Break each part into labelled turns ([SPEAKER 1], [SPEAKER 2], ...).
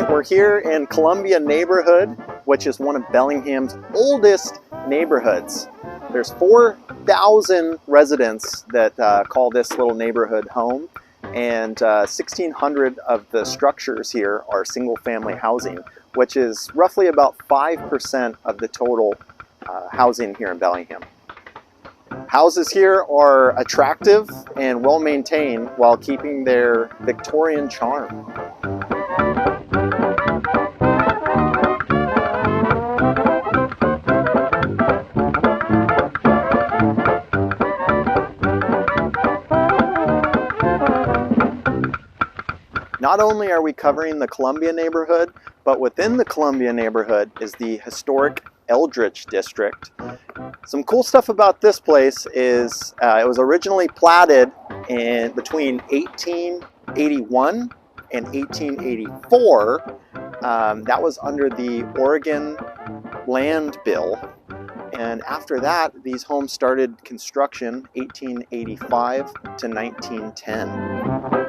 [SPEAKER 1] right, we're here in Columbia Neighborhood, which is one of Bellingham's oldest neighborhoods. There's 4,000 residents that call this little neighborhood home, and 1,600 of the structures here are single-family housing, which is roughly about 5% of the total housing here in Bellingham. Houses here are attractive and well-maintained while keeping their Victorian charm. Not only are we covering the Columbia neighborhood, but within the Columbia neighborhood is the Historic Eldridge District. Some cool stuff about this place is it was originally platted in between 1881 and 1884. That was under the Oregon Land Bill. And after that, these homes started construction 1885 to 1910.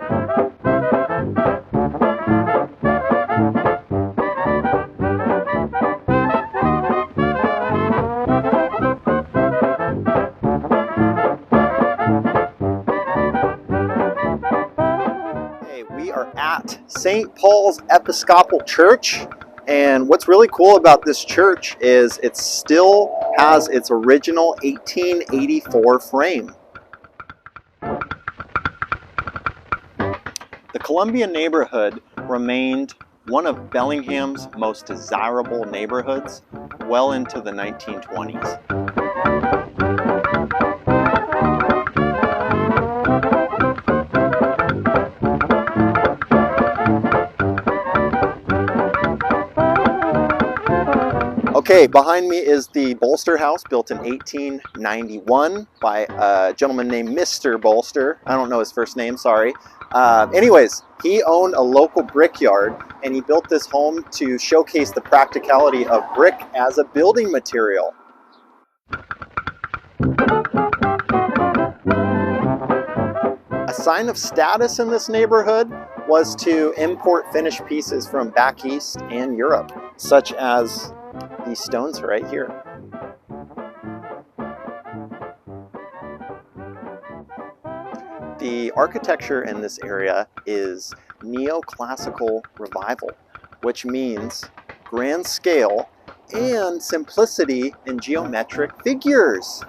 [SPEAKER 1] At St. Paul's Episcopal Church, and what's really cool about this church is it still has its original 1884 frame. The Columbia neighborhood remained one of Bellingham's most desirable neighborhoods well into the 1920s. Okay, behind me is the Bolster House, built in 1891 by a gentleman named Mr. Bolster. I don't know his first name, sorry. Anyways, he owned a local brickyard, and he built this home to showcase the practicality of brick as a building material. A sign of status in this neighborhood was to import finished pieces from back east and Europe, such as these stones right here. The architecture in this area is neoclassical revival, which means grand scale and simplicity in geometric figures.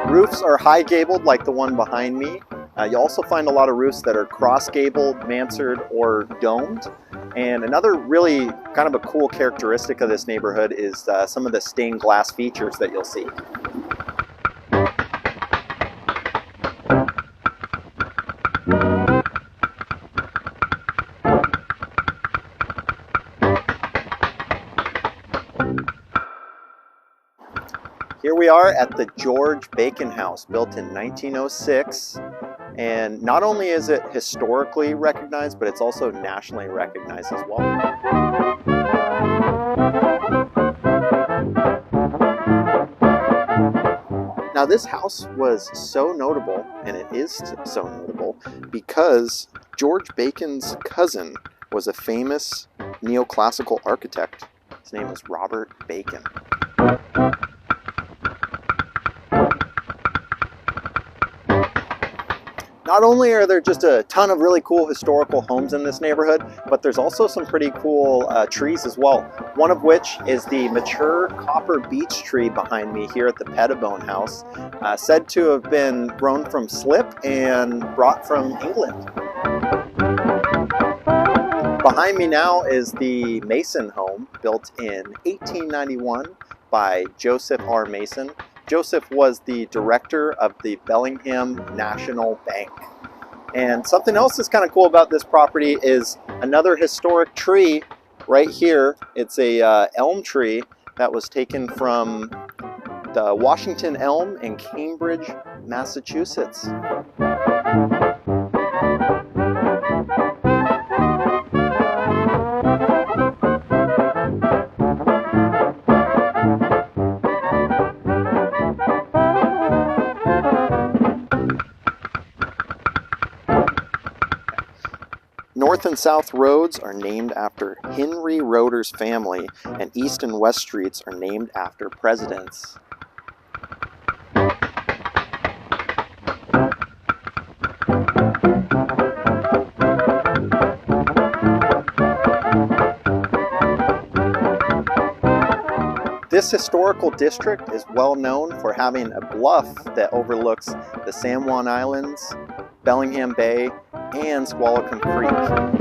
[SPEAKER 1] Roofs are high gabled like the one behind me. You also find a lot of roofs that are cross gabled, mansard, or domed. And another really kind of a cool characteristic of this neighborhood is some of the stained glass features that you'll see. Here we are at the George Bacon House, built in 1906, and not only is it historically recognized, but it's also nationally recognized as well. Now this house was so notable, and it is so notable, because George Bacon's cousin was a famous neoclassical architect. His name was Robert Bacon. Not only are there just a ton of really cool historical homes in this neighborhood, but there's also some pretty cool trees as well. One of which is the mature copper beech tree behind me here at the Pettibone House, said to have been grown from slip and brought from England. Behind me now is the Mason home, built in 1891 by Joseph R. Mason. Joseph was the director of the Bellingham National Bank. And something else that's kind of cool about this property is another historic tree right here. It's a elm tree that was taken from the Washington elm in Cambridge, Massachusetts. North and South roads are named after Henry Roeder's family, and East and West streets are named after presidents. This historical district is well known for having a bluff that overlooks the San Juan Islands, Bellingham Bay, and Squalicum Creek.